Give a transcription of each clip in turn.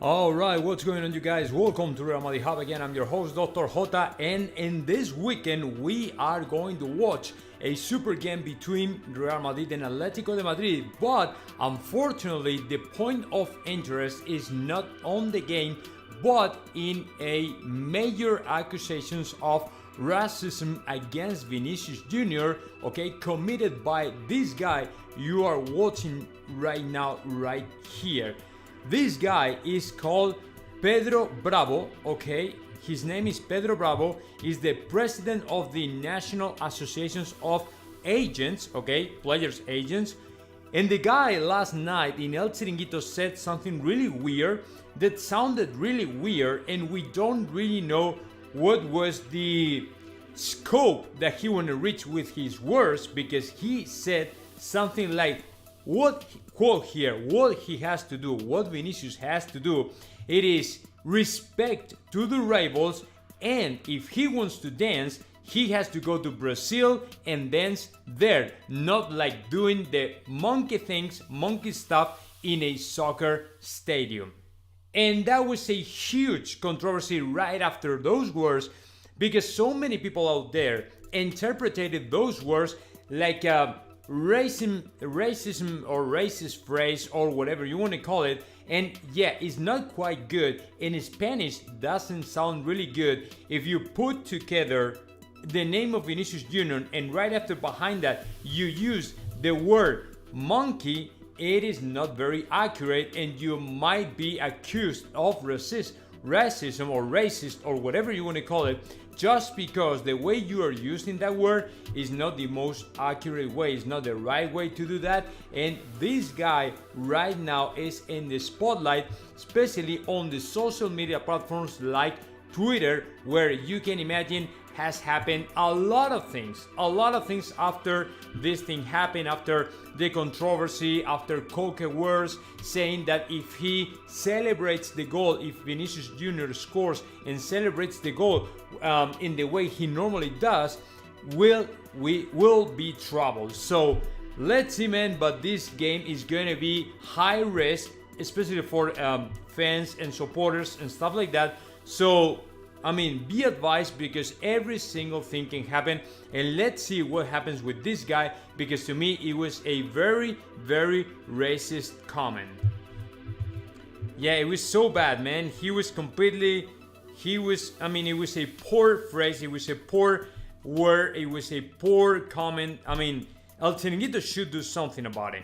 Alright, what's going on, you guys? Welcome to Madrid Hub again. I'm your host, Dr. JOTA, and in this weekend we are going to watch a super game between Real Madrid and Atletico de Madrid. But unfortunately, the point of interest is not on the game, but in a major accusations of racism against Vinicius Jr., okay, committed by this guy you are watching right now, right here. This guy is called Pedro Bravo, okay? His name is Pedro Bravo. He's the president of the National Associations of Agents, okay? Players' agents. And the guy last night in El Chiringuito said something really weird that sounded really weird, and we don't really know what was the scope that he wanted to reach with his words, because he said something like, what he has to do, what Vinicius has to do, it is respect to the rivals, and if he wants to dance, he has to go to Brazil and dance there, not like doing the monkey things, monkey stuff in a soccer stadium. And that was a huge controversy right after those words, because so many people out there interpreted those words like a racism or racist phrase or whatever you want to call it. And yeah, it's not quite good. In Spanish, doesn't sound really good. If you put together the name of Vinicius Jr. and right after behind that you use the word monkey, it is not very accurate, and you might be accused of racism or racist or whatever you want to call it, just because the way you are using that word is not the most accurate way, it's not the right way to do that. And this guy right now is in the spotlight, especially on the social media platforms like Twitter, where you can imagine has happened a lot of things after this thing happened, after the controversy, after Coke words saying that if he celebrates the goal, if Vinicius Jr. scores and celebrates the goal in the way he normally does, we will be trouble. So let's see, man, but this game is going to be high risk, especially for fans and supporters and stuff like that. So I mean, be advised, because every single thing can happen, and let's see what happens with this guy, because to me it was a very, very racist comment. Yeah, it was so bad, man. It was a poor phrase, it was a poor word, it was a poor comment. I mean, El Chiringuito should do something about it.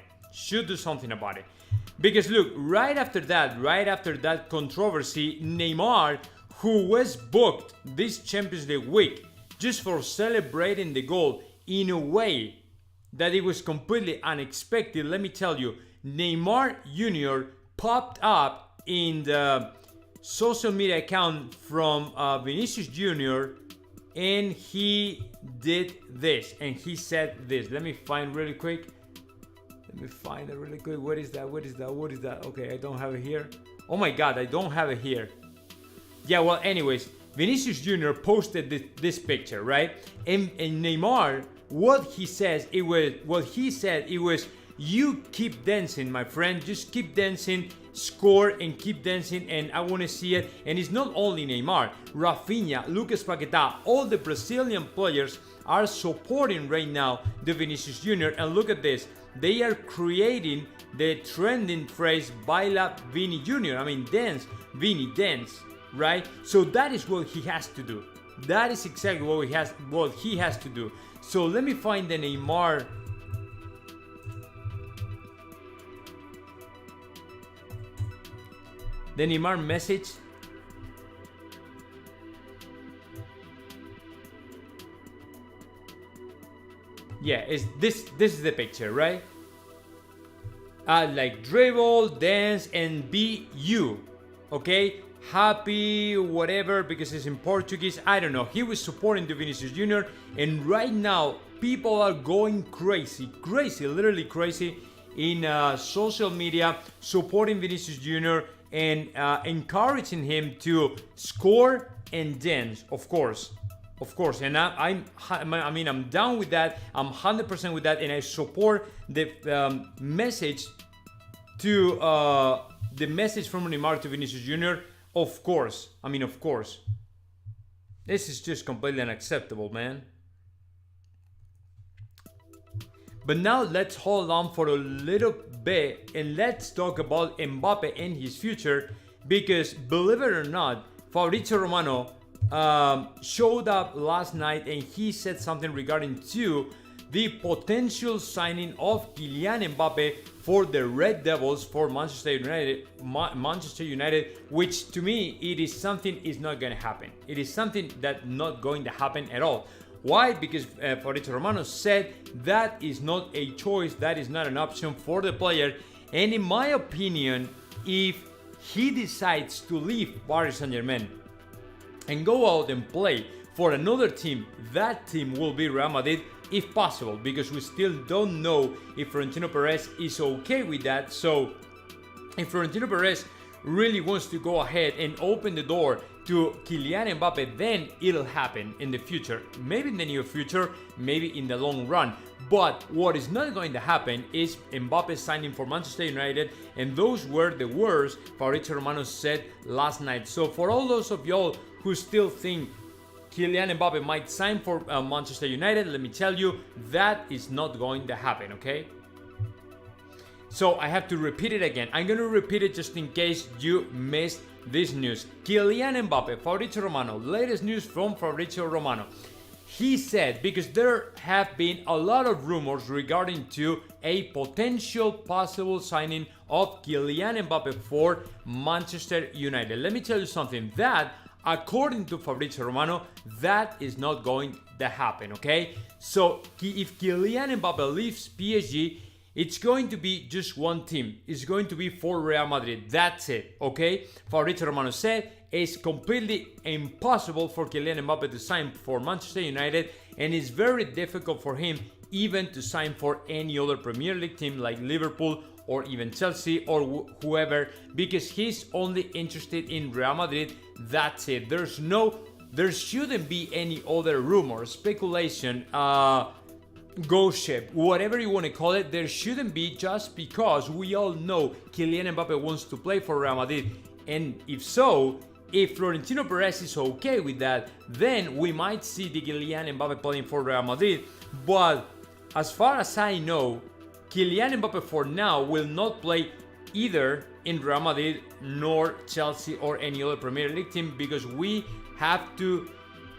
Because look, right after that controversy, Neymar, who was booked this Champions League week just for celebrating the goal in a way that it was completely unexpected. Let me tell you, Neymar Jr. popped up in the social media account from Vinicius Jr. and he did this, and he said this. Let me find it really quick. What is that? Okay, I don't have it here. Oh my God, I don't have it here. Yeah, well, anyways, Vinicius Jr. posted this picture, right? And Neymar, what he said, it was, you keep dancing, my friend. Just keep dancing, score and keep dancing, and I want to see it. And it's not only Neymar, Rafinha, Lucas Paquetá, all the Brazilian players are supporting right now the Vinicius Jr. And look at this. They are creating the trending phrase, Baila Vini Jr. I mean, dance, Vini, dance. Right? So that is what he has to do. That is exactly what he has to do. So let me find the Neymar. The Neymar message. Yeah, it's this is the picture, right? Like dribble, dance, and be you. Okay? Happy, whatever, because it's in Portuguese. I don't know. He was supporting the Vinicius Jr. and right now people are going crazy, literally crazy in social media, supporting Vinicius Jr. and encouraging him to score and dance, of course. And I'm down with that. I'm 100% with that, and I support the message to the message from Neymar to Vinicius Jr., of course. I mean, of course. This is just completely unacceptable, man. But now let's hold on for a little bit and let's talk about Mbappe and his future, because believe it or not, Fabrizio Romano showed up last night and he said something regarding to the potential signing of Kylian Mbappe for the Red Devils for Manchester United, which to me it is something is not going to happen. It is something that not going to happen at all. Why? Because Fabrizio Romano said that is not a choice, that is not an option for the player. And in my opinion, if he decides to leave Paris Saint-Germain and go out and play for another team, that team will be Real Madrid if possible, because we still don't know if Florentino Perez is okay with that. So if Florentino Perez really wants to go ahead and open the door to Kylian Mbappe, then it'll happen in the future. Maybe in the near future, maybe in the long run. But what is not going to happen is Mbappe signing for Manchester United, and those were the words Fabrizio Romano said last night. So for all those of y'all who still think Kylian Mbappe might sign for Manchester United, let me tell you, that is not going to happen, okay? So I have to repeat it again. I'm going to repeat it just in case you missed this news. Kylian Mbappe, Fabrizio Romano, latest news from Fabrizio Romano. He said, because there have been a lot of rumors regarding to a potential possible signing of Kylian Mbappe for Manchester United. Let me tell you something, that according to Fabrizio Romano, that is not going to happen, okay? So if Kylian Mbappe leaves PSG, it's going to be just one team. It's going to be for Real Madrid. That's it, okay? Fabrizio Romano said it's completely impossible for Kylian Mbappe to sign for Manchester United, and it's very difficult for him even to sign for any other Premier League team like Liverpool or even Chelsea or whoever, because he's only interested in Real Madrid. That's it. There shouldn't be any other rumor, speculation, ghost ship, whatever you want to call it. There shouldn't be, just because we all know Kylian Mbappe wants to play for Real Madrid. And if so, if Florentino Perez is okay with that, then we might see the Kylian Mbappe playing for Real Madrid. But as far as I know, Kylian Mbappe for now will not play either in Real Madrid nor Chelsea or any other Premier League team, because we have to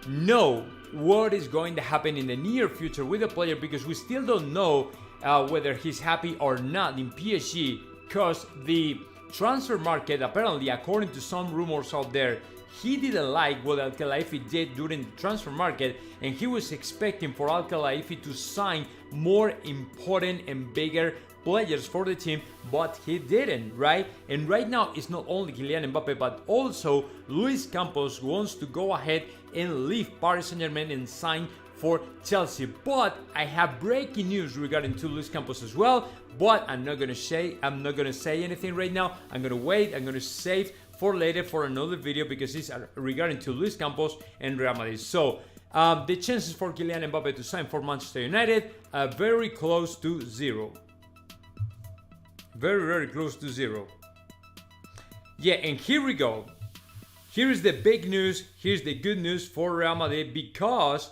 know what is going to happen in the near future with the player, because we still don't know whether he's happy or not in PSG, because the transfer market, apparently according to some rumors out there, he didn't like what Al Khelaifi did during the transfer market, and he was expecting for Al Khelaifi to sign more important and bigger players for the team, but he didn't, right? And right now it's not only Kylian Mbappe, but also Luis Campos wants to go ahead and leave Paris Saint-Germain and sign for Chelsea. But I have breaking news regarding to Luis Campos as well, but I'm not gonna say anything right now. I'm gonna wait, I'm gonna save for later for another video, because it's regarding to Luis Campos and Real Madrid. So the chances for Kylian Mbappe to sign for Manchester United are very close to zero. Very, very close to zero. Yeah, and here we go. Here is the big news. Here's the good news for Real Madrid, because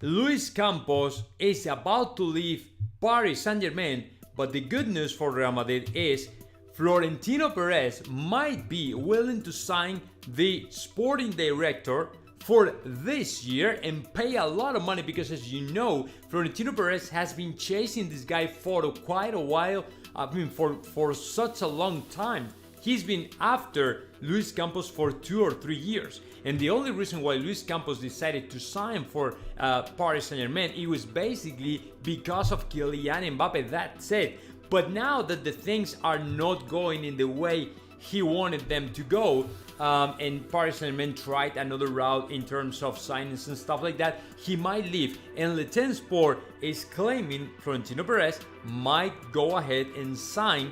Luis Campos is about to leave Paris Saint-Germain. But the good news for Real Madrid is Florentino Perez might be willing to sign the sporting director for this year and pay a lot of money, because as you know, Florentino Perez has been chasing this guy for quite a while. I mean, for such a long time. He's been after Luis Campos for 2 or 3 years. And the only reason why Luis Campos decided to sign for Paris Saint-Germain, it was basically because of Kylian Mbappe. That's it. But now that the things are not going in the way he wanted them to go, and Paris Saint-Germain tried another route in terms of signings and stuff like that, he might leave. And Le Temps Sport is claiming Florentino Perez might go ahead and sign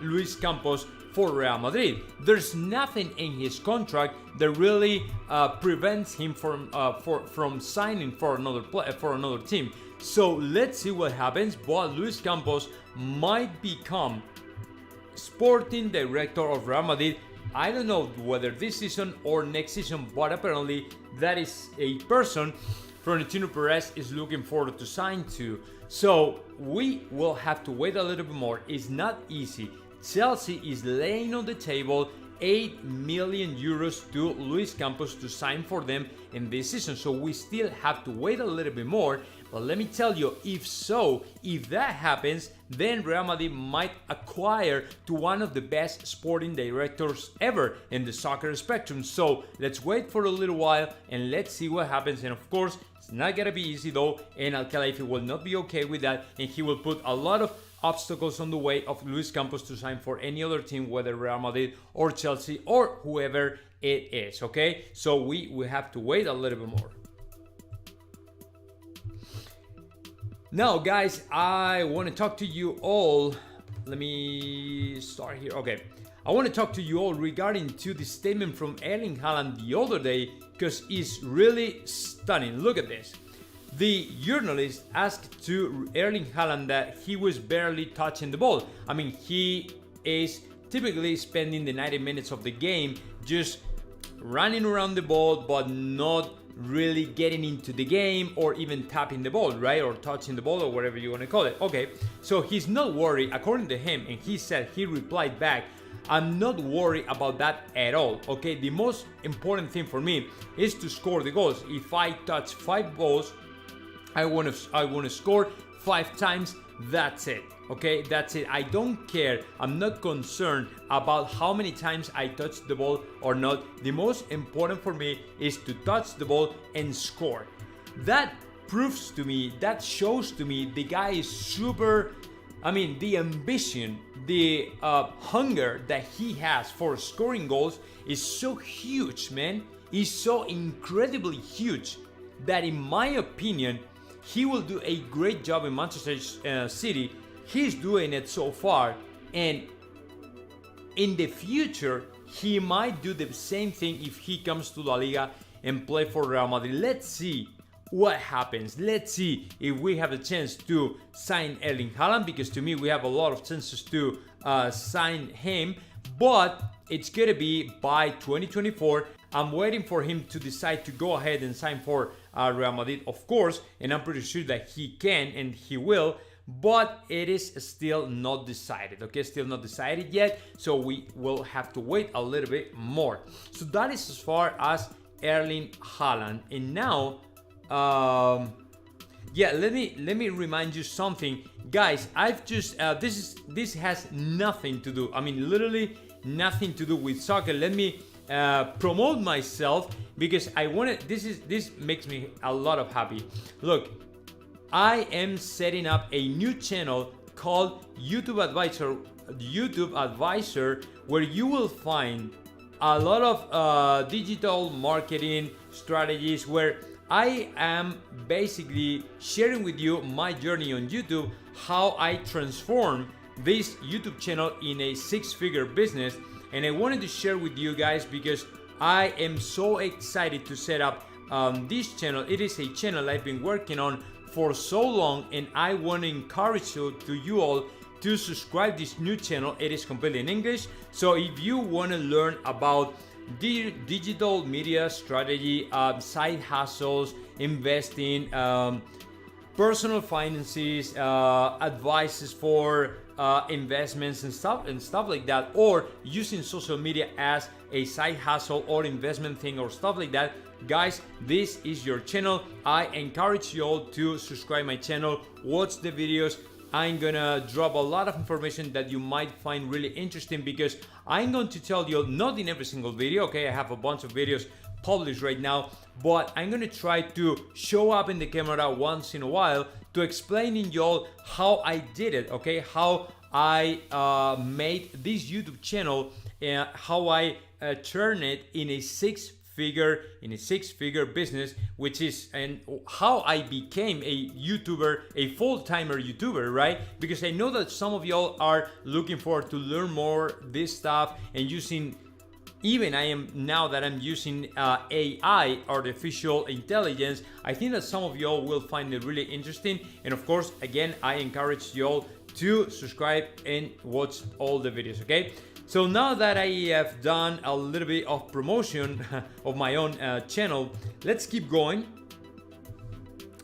Luis Campos for Real Madrid. There's nothing in his contract that really prevents him from signing for another team. So let's see what happens. But Luis Campos might become sporting director of Real Madrid. I don't know whether this season or next season, but apparently that is a person Florentino Perez is looking forward to sign to. So we will have to wait a little bit more. It's not easy. Chelsea is laying on the table 8 million euros to Luis Campos to sign for them in this season. So we still have to wait a little bit more. But let me tell you, if that happens, then Real Madrid might acquire to one of the best sporting directors ever in the soccer spectrum. So let's wait for a little while and let's see what happens. And of course, it's not gonna be easy though, and Al-Khalifi will not be okay with that, and he will put a lot of obstacles on the way of Luis Campos to sign for any other team, whether Real Madrid or Chelsea or whoever it is, okay? So we have to wait a little bit more. Now, guys, I want to talk to you all. Let me start here. Okay. I want to talk to you all regarding to the statement from Erling Haaland the other day, because it's really stunning. Look at this. The journalist asked to Erling Haaland that he was barely touching the ball. I mean, he is typically spending the 90 minutes of the game just running around the ball, but not really getting into the game or even tapping the ball, right? Or touching the ball or whatever you want to call it. Okay, so he's not worried, according to him, and he replied back, I'm not worried about that at all, okay? The most important thing for me is to score the goals. If I touch 5 balls, I want to score 5 times. That's it, okay? That's it. I don't care. I'm not concerned about how many times I touch the ball or not. The most important for me is to touch the ball and score. That proves to me, that shows to me the guy is super, I mean, the ambition, the hunger that he has for scoring goals is so huge, man. It's so incredibly huge that, in my opinion, he will do a great job in Manchester City. He's doing it so far, and in the future, he might do the same thing if he comes to La Liga and play for Real Madrid. Let's see what happens. Let's see if we have a chance to sign Erling Haaland, because to me, we have a lot of chances to sign him, but it's gonna be by 2024. I'm waiting for him to decide to go ahead and sign for Real Madrid, of course, and I'm pretty sure that he can and he will, but it is still not decided, okay? Still not decided yet, so we will have to wait a little bit more. So that is as far as Erling Haaland. And now, yeah, let me remind you something, guys. I've just this has nothing to do, I mean, literally nothing to do with soccer. Let me promote myself, because I want to, this makes me a lot of happy. Look, I am setting up a new channel called YouTube Advisor, where you will find a lot of digital marketing strategies, where I am basically sharing with you my journey on YouTube, how I transform this YouTube channel in a 6-figure business. And I wanted to share with you guys because I am so excited to set up this channel. It is a channel I've been working on for so long, and I want to encourage you all to subscribe this new channel. It is completely in English. So if you want to learn about digital media strategy, side hustles, investing, personal finances, advices for investments and stuff like that, or using social media as a side hustle or investment thing or stuff like that, guys, this is your channel. I encourage you all to subscribe my channel, watch the videos. I'm gonna drop a lot of information that you might find really interesting, because I'm going to tell you, not in every single video, okay, I have a bunch of videos published right now, but I'm gonna try to show up in the camera once in a while to explaining y'all how I did it, okay, how I made this YouTube channel, and how I turn it in a six-figure business, which is, and how I became a YouTuber, a full-timer YouTuber, right? Because I know that some of y'all are looking forward to learn more this stuff and using. Even now that I'm using AI, artificial intelligence, I think that some of y'all will find it really interesting. And of course, again, I encourage y'all to subscribe and watch all the videos, okay? So now that I have done a little bit of promotion of my own channel, let's keep going.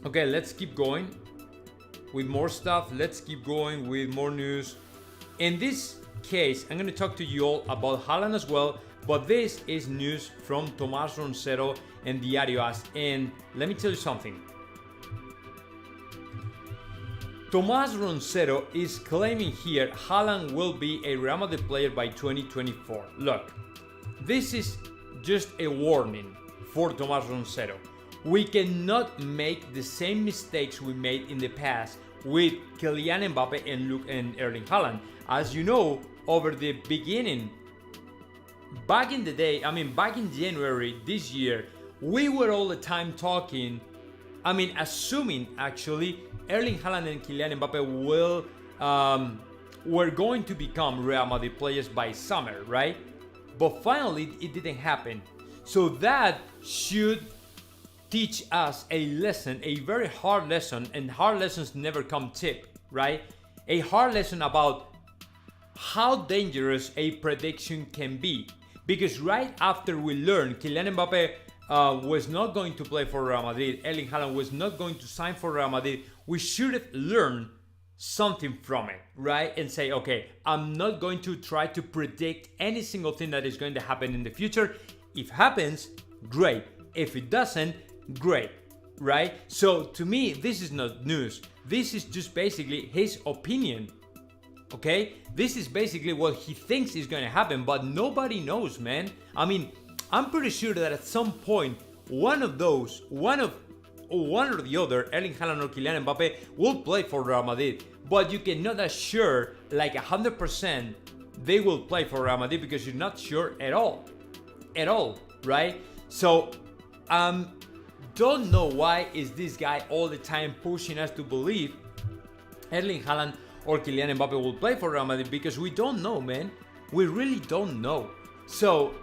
Okay, let's keep going with more stuff. Let's keep going with more news. In this case, I'm going to talk to you all about Haaland as well, but this is news from Tomás Roncero and Diario AS. And let me tell you something. Tomás Roncero is claiming here Haaland will be a Real Madrid player by 2024. Look, this is just a warning for Tomás Roncero. We cannot make the same mistakes we made in the past with Kylian Mbappe and Erling Haaland. As you know, over the beginning, back in the day, back in January this year, we were all the time talking, assuming actually Erling Haaland and Kylian Mbappe were going to become Real Madrid players by summer, right? But finally, it didn't happen. So that should teach us a lesson, a very hard lesson, and hard lessons never come cheap, right? A hard lesson about how dangerous a prediction can be. Because right after we learned Kylian Mbappe was not going to play for Real Madrid, Erling Haaland was not going to sign for Real Madrid, we should have learned something from it, right? And say, okay, I'm not going to try to predict any single thing that is going to happen in the future. If it happens, great. If it doesn't, great, right? So to me, this is not news. This is just basically his opinion, okay? This is basically what he thinks is going to happen, but nobody knows, man. I'm pretty sure that at some point, one or the other, Erling Haaland or Kylian Mbappe, will play for Real Madrid. But you cannot assure like 100% they will play for Real Madrid because you're not sure at all, right? So, don't know why is this guy all the time pushing us to believe Erling Haaland or Kylian Mbappe will play for Real Madrid, because we don't know, man. We really don't know. So,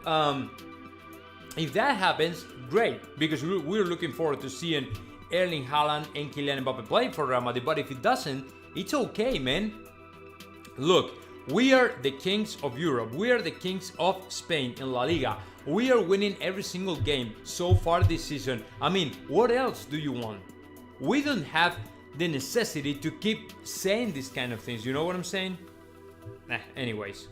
if that happens, great, because we're looking forward to seeing Erling Haaland and Kylian Mbappe play for Real Madrid. But if it doesn't, it's okay, man. Look, we are the kings of Europe. We are the kings of Spain in La Liga. We are winning every single game so far this season. What else do you want? We don't have the necessity to keep saying these kind of things. You know what I'm saying? Anyways.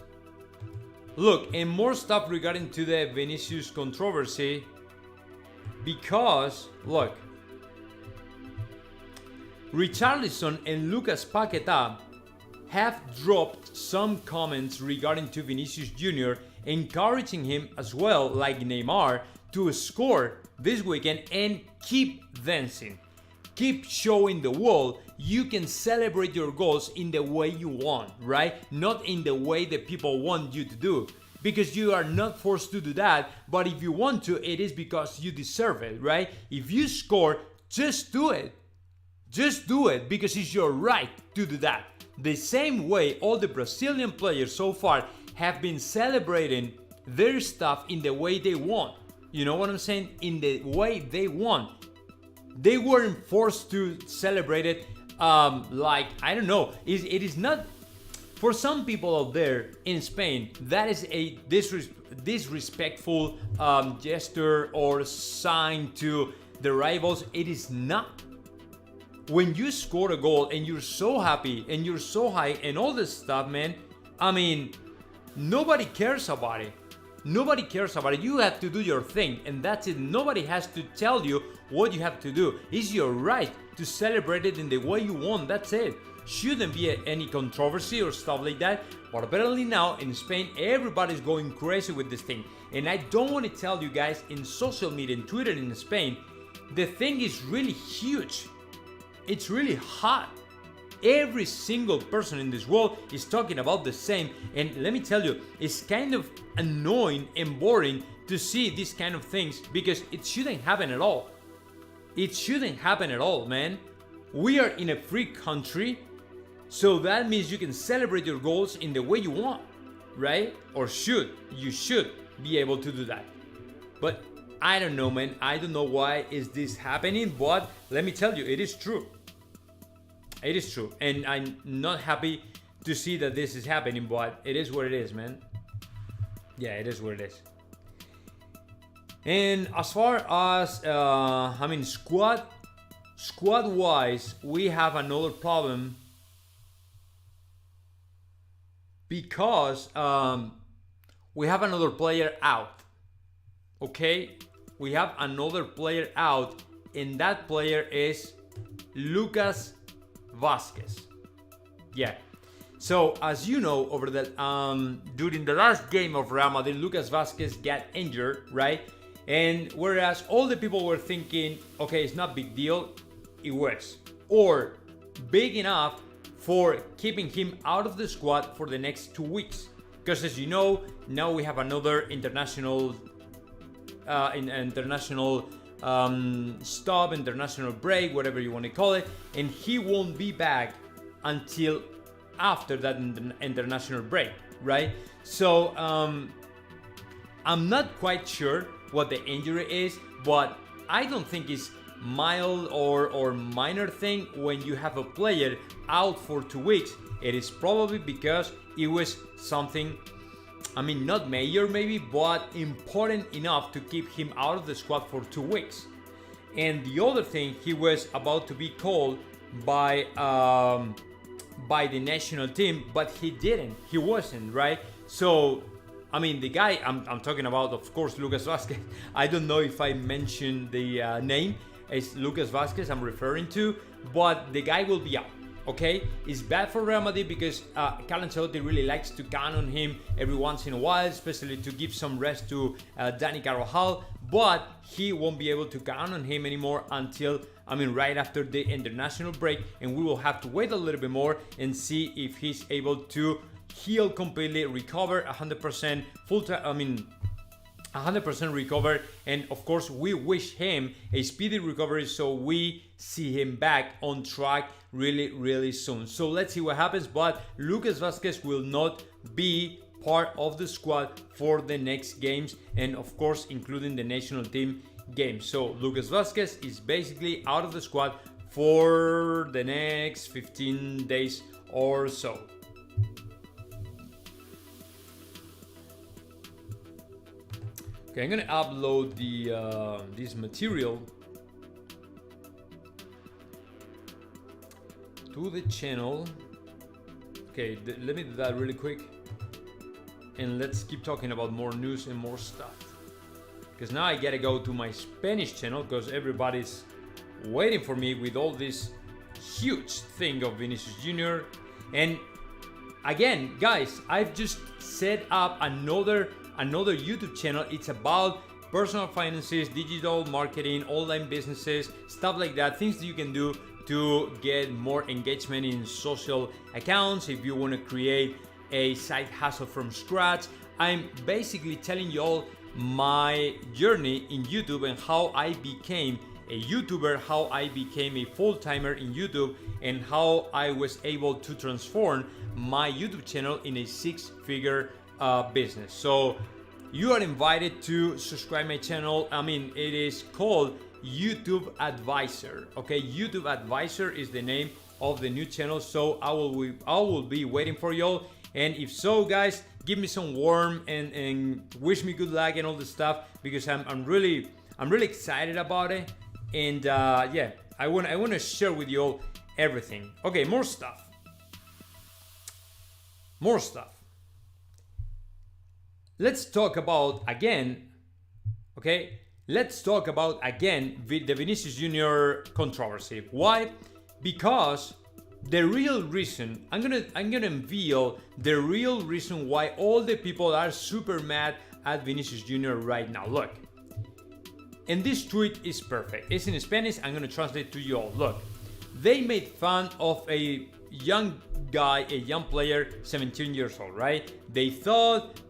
Look, and more stuff regarding to the Vinicius controversy. Because, look, Richarlison and Lucas Paquetá have dropped some comments regarding to Vinicius Jr., encouraging him as well, like Neymar, to score this weekend and keep dancing. Keep showing the world you can celebrate your goals in the way you want, right? Not in the way that people want you to do. Because you are not forced to do that, but if you want to, it is because you deserve it, right? If you score, just do it. Just do it, because it's your right to do that. The same way all the Brazilian players so far have been celebrating their stuff in the way they want. You know what I'm saying? In the way they want. They weren't forced to celebrate it like, I don't know. It is not, for some people out there in Spain, that is a disrespectful gesture or sign to the rivals. It is not. When you score a goal and you're so happy and you're so high and all this stuff, man, nobody cares about it. Nobody cares about it. You have to do your thing, and that's it. Nobody has to tell you what you have to do. It's your right to celebrate it in the way you want. That's it. Shouldn't be any controversy or stuff like that. But apparently now in Spain, everybody's going crazy with this thing. And I don't want to tell you guys, in social media and Twitter in Spain, the thing is really huge. It's really hot. Every single person in this world is talking about the same. And let me tell you, it's kind of annoying and boring to see these kind of things, because it shouldn't happen at all. It shouldn't happen at all, man. We are in a free country, so that means you can celebrate your goals in the way you want, right? Or you should be able to do that. But I don't know, man. I don't know why is this happening, but let me tell you, it is true. It is true, and I'm not happy to see that this is happening, but it is what it is, man. Yeah, it is what it is. And as far as squad wise, we have another problem because we have another player out. Okay, we have another player out, and that player is Lucas Vázquez. Yeah. So as you know, over the during the last game of Real Madrid, Lucas Vázquez got injured, right? And whereas all the people were thinking, okay, it's not big deal, it was, or big enough for keeping him out of the squad for the next 2 weeks. Because as you know, now we have another international stop, international break, whatever you want to call it, and he won't be back until after that international break, right? So I'm not quite sure what the injury is, but I don't think it's mild or minor thing when you have a player out for 2 weeks. It is probably because it was something, I mean, not major maybe, but important enough to keep him out of the squad for 2 weeks. And the other thing, he was about to be called by the national team, but he wasn't, right? So I mean, the guy I'm talking about, of course, Lucas Vázquez. I don't know if I mentioned the name. It's Lucas Vázquez I'm referring to, but the guy will be out. Okay, it's bad for Real Madrid because Carlo Ancelotti really likes to count on him every once in a while, especially to give some rest to Dani Carvajal. But he won't be able to count on him anymore until, right after the international break, and we will have to wait a little bit more and see if he's able to heal completely, recover 100% 100% recover, and of course we wish him a speedy recovery so we see him back on track really soon. So let's see what happens, but Lucas Vázquez will not be part of the squad for the next games, and of course including the national team games. So Lucas Vázquez is basically out of the squad for the next 15 days or so. Okay, I'm gonna upload the this material to the channel. Okay, let me do that really quick, and let's keep talking about more news and more stuff. Because now I gotta go to my Spanish channel because everybody's waiting for me with all this huge thing of Vinicius Jr. And again, guys, I've just set up another YouTube channel. It's about personal finances, digital marketing, online businesses, stuff like that, things that you can do to get more engagement in social accounts. If you want to create a side hustle from scratch, I'm basically telling you all my journey in YouTube and how I became a YouTuber, how I became a full-timer in YouTube, and how I was able to transform my YouTube channel in a six-figure business. So you are invited to subscribe my channel. It is called YouTube Advisor. Okay, YouTube Advisor is the name of the new channel. So I will be waiting for y'all. And if so, guys, give me some warm and wish me good luck and all the stuff, because I'm really excited about it. And yeah, I want to share with you all everything. Okay, more stuff. Let's talk about again, the Vinicius Jr. controversy. Why? Because the real reason, I'm gonna unveil the real reason why all the people are super mad at Vinicius Jr. right now. Look, and this tweet is perfect. It's in Spanish. I'm gonna translate to you all. Look, they made fun of a young guy, a young player, 17 years old, right? They thought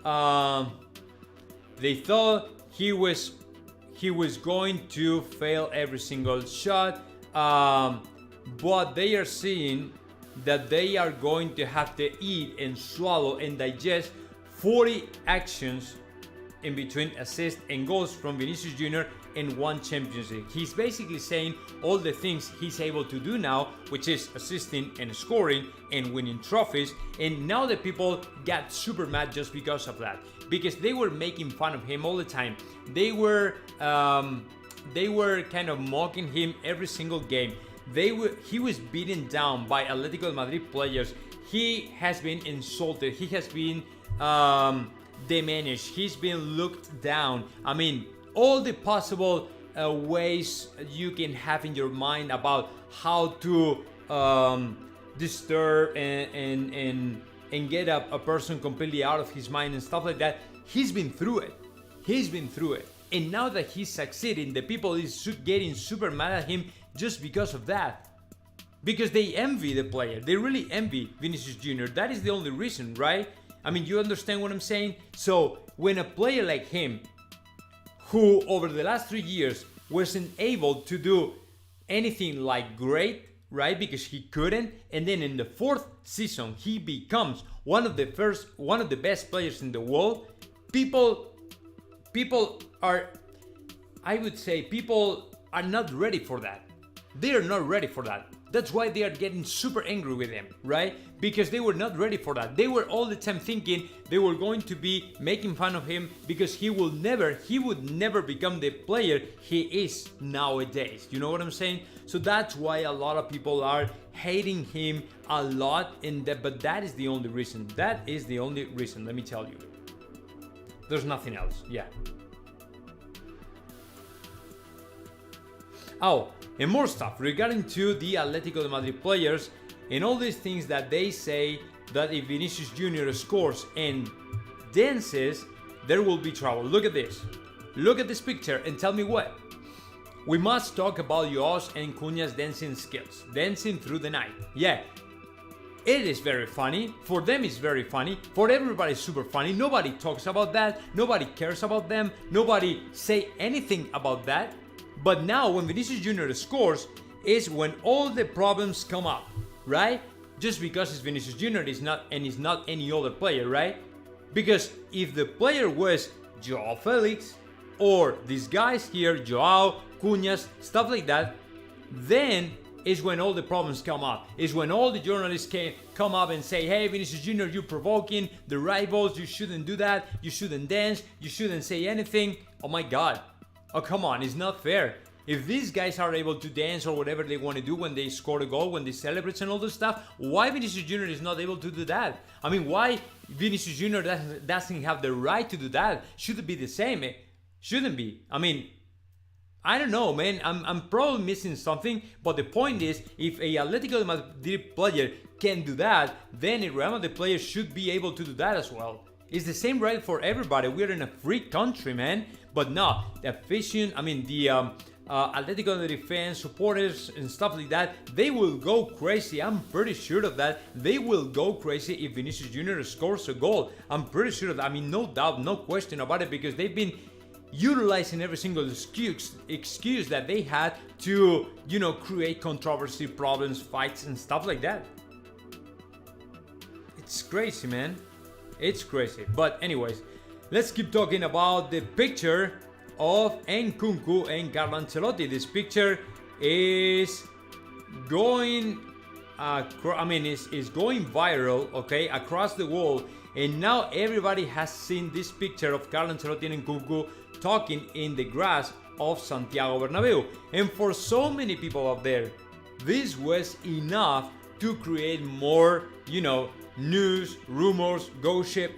he was going to fail every single shot, but they are seeing that they are going to have to eat and swallow and digest 40 actions in between assists and goals from Vinicius Jr. and won Champions League. He's basically saying all the things he's able to do now, which is assisting and scoring and winning trophies. And now the people got super mad just because of that, because they were making fun of him all the time. They were kind of mocking him every single game. He was beaten down by Atletico de Madrid players. He has been insulted. He has been diminished. He's been looked down. I mean, all the possible ways you can have in your mind about how to disturb and get a person completely out of his mind and stuff like that. He's been through it. And now that he's succeeding, the people is getting super mad at him just because of that. Because they envy the player. They really envy Vinicius Jr. That is the only reason, right? I mean, you understand what I'm saying? So when a player like him, who over the last 3 years wasn't able to do anything like great, right? Because he couldn't, and then in the 4th season he becomes one of the best players in the world. People are not ready for that. They are not ready for that. That's why they are getting super angry with him, right? Because they were not ready for that. They were all the time thinking they were going to be making fun of him because he would never become the player he is nowadays. You know what I'm saying? So that's why a lot of people are hating him a lot, but that is the only reason. That is the only reason, let me tell you. There's nothing else. Yeah. Oh, and more stuff regarding to the Atletico de Madrid players and all these things that they say that if Vinicius Jr. scores and dances, there will be trouble. Look at this. Look at this picture and tell me what. We must talk about Joao's and Cunha's dancing skills. Dancing through the night. Yeah. It is very funny. For them it's very funny. For everybody it's super funny. Nobody talks about that. Nobody cares about them. Nobody say anything about that. But now when Vinicius Jr. scores is when all the problems come up, right? Just because it's Vinicius Jr. It's not any other player, right? Because if the player was Joao Felix or these guys here, Joao, Cunhas, stuff like that, then is when all the problems come up. Is when all the journalists can come up and say, hey, Vinicius Jr., you're provoking the rivals, you shouldn't do that, you shouldn't dance, you shouldn't say anything. Oh my God. Oh, come on, it's not fair. If these guys are able to dance or whatever they want to do when they score a goal, when they celebrate and all this stuff, why Vinicius Jr. is not able to do that? I mean, why Vinicius Jr. doesn't have the right to do that? Should it be the same? It shouldn't be. I mean, I don't know, man. I'm probably missing something, but the point is, if a Atletico de Madrid player can do that, then a Real Madrid player should be able to do that as well. It's the same right for everybody. We're in a free country, man. But no, the afición, the Atletico de Madrid fans, supporters, and stuff like that, they will go crazy. I'm pretty sure of that. They will go crazy if Vinicius Jr. scores a goal. I'm pretty sure of that. I mean, no doubt, no question about it, because they've been utilizing every single excuse that they had to, create controversy, problems, fights, and stuff like that. It's crazy, man. It's crazy. But anyways, let's keep talking about the picture of Nkunku and Carlo Ancelotti. This picture is going is going viral, okay, across the world, and now everybody has seen this picture of Carlo Ancelotti and Nkunku talking in the grass of Santiago Bernabeu. And for so many people out there, this was enough to create more, news, rumors, gossip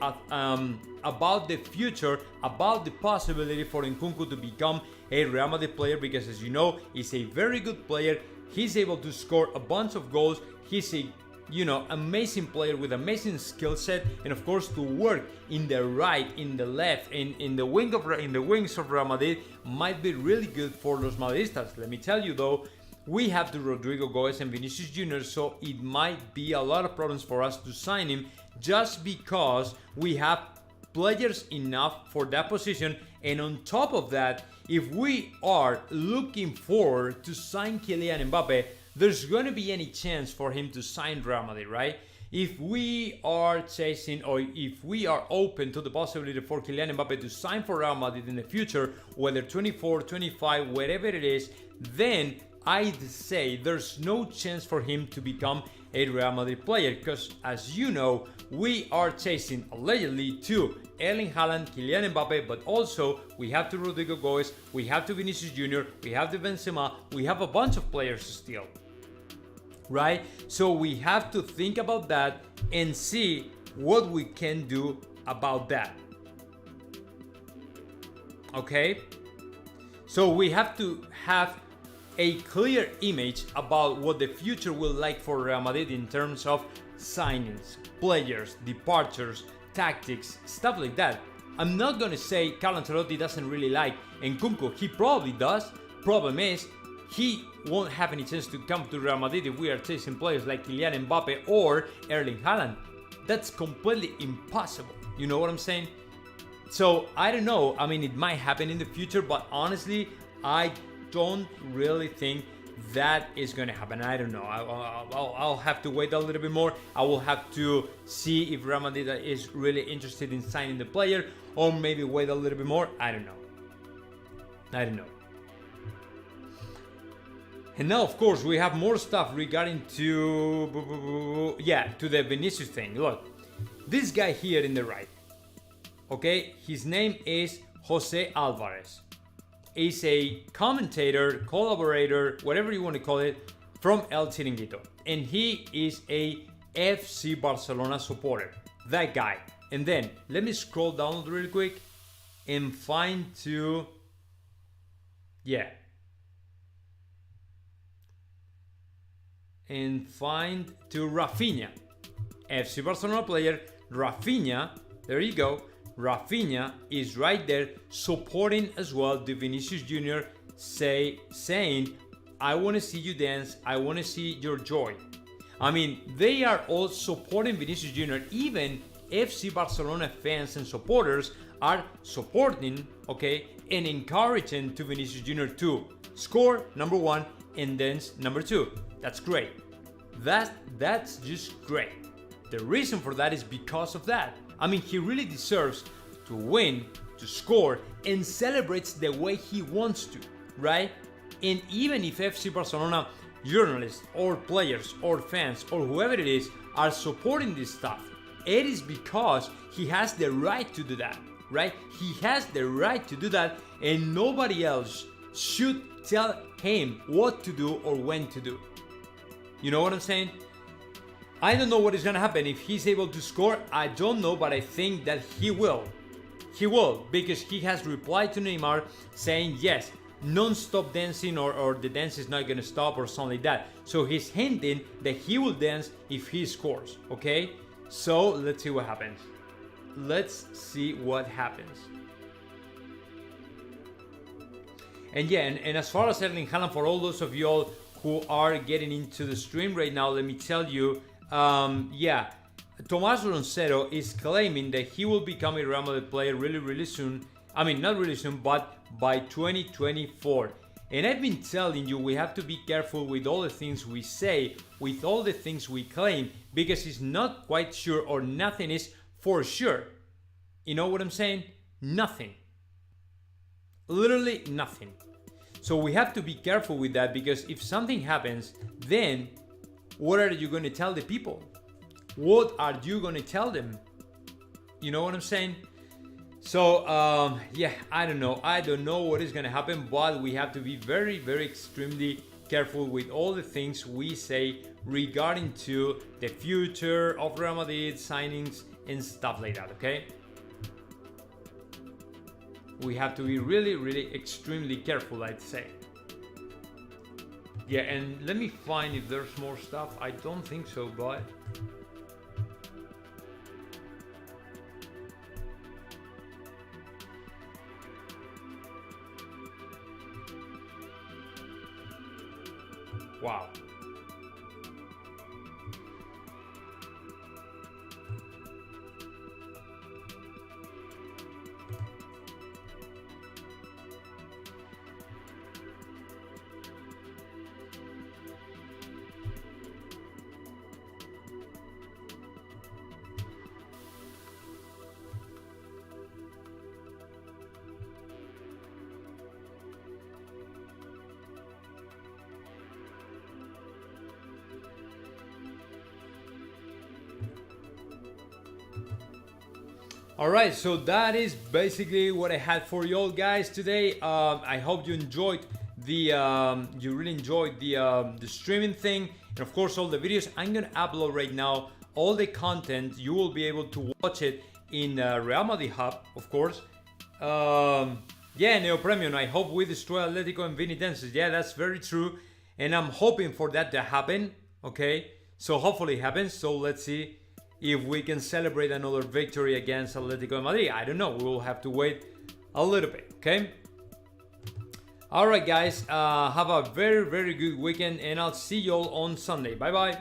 about the future, about the possibility for Nkunku to become a Real Madrid player, because as you know, he's a very good player. He's able to score a bunch of goals. He's a amazing player with amazing skill set, and of course to work in the right, in the left, in the wings of Real Madrid might be really good for los Madridistas. Let me tell you though, we have the Rodrigo Goes and Vinicius Jr., so it might be a lot of problems for us to sign him just because we have players enough for that position. And on top of that, if we are looking forward to sign Kylian Mbappe, there's going to be any chance for him to sign Real Madrid, right? if we are chasing or if we are open to the possibility for Kylian Mbappe to sign for Real Madrid in the future, whether 24, 25, whatever it is, then I'd say there's no chance for him to become a Real Madrid player, because as you know, we are chasing allegedly to Erling Haaland, Kylian Mbappe, but also we have to Rodrigo Goes, we have to Vinicius Jr., we have to Benzema, we have a bunch of players still, right? So we have to think about that and see what we can do about that. Okay? So we have to have a clear image about what the future will like for Real Madrid in terms of signings, players, departures, tactics, stuff like that. I'm not gonna say Carlo Ancelotti doesn't really like Nkunku. He probably does. Problem is, he won't have any chance to come to Real Madrid if we are chasing players like Kylian Mbappe or Erling Haaland. That's completely impossible. You know what I'm saying? So I don't know. I mean, it might happen in the future, but honestly, I don't really think that is going to happen. I don't know. I'll have to wait a little bit more. I will have to see if Real Madrid is really interested in signing the player, or maybe wait a little bit more. I don't know. And now, of course, we have more stuff regarding to the Vinicius thing. Look, this guy here in the right, okay, his name is Jose Alvarez. He's a commentator, collaborator, whatever you want to call it, from El Chiringuito. And he is a FC Barcelona supporter. That guy. And then, let me scroll down really quick and find to... And find to Rafinha. FC Barcelona player, Rafinha. There you go. Rafinha is right there supporting as well the Vinicius Jr. saying, I want to see you dance, I want to see your joy. I mean, they are all supporting Vinicius Jr. Even FC Barcelona fans and supporters are supporting, okay, and encouraging to Vinicius Jr. to score, number one, and dance, number two. That's great. That's just great. The reason for that is because of that. I mean, he really deserves to win, to score, and celebrates the way he wants to, right? And even if FC Barcelona journalists or players or fans or whoever it is are supporting this stuff, it is because he has the right to do that, right? He has the right to do that, and nobody else should tell him what to do or when to do. You know what I'm saying? I don't know what is gonna happen if he's able to score. I don't know, but I think that he will. He will, because he has replied to Neymar saying yes, non-stop dancing or the dance is not gonna stop or something like that. So he's hinting that he will dance if he scores, okay? So let's see what happens. And yeah, and as far as Erling Haaland, for all those of you all who are getting into the stream right now, let me tell you, Tomás Roncero is claiming that he will become a Real Madrid player really soon. I mean, not really soon, but by 2024. And I've been telling you, we have to be careful with all the things we say, with all the things we claim, because it's not quite sure or nothing is for sure. You know what I'm saying? Nothing. Literally nothing. So we have to be careful with that, because if something happens, then what are you going to tell the people? What are you going to tell them? You know what I'm saying? So, I don't know. I don't know what is going to happen, but we have to be very extremely careful with all the things we say regarding to the future of Real Madrid signings and stuff like that, okay? We have to be really extremely careful, I'd say. Yeah, and let me find if there's more stuff. I don't think so, but... Wow. All right, so that is basically what I had for you all guys today. I hope you enjoyed you really enjoyed the streaming thing, and of course all the videos. I'm gonna upload right now all the content. You will be able to watch it in Real Madrid Hub, of course. Yeah, Neo Premium. I hope we destroy Atletico and Vinicius. Yeah, that's very true, and I'm hoping for that to happen. Okay, so hopefully it happens. So let's see if we can celebrate another victory against Atletico de Madrid. I don't know. We will have to wait a little bit, okay? All right, guys. Have a very, very good weekend, and I'll see you all on Sunday. Bye-bye.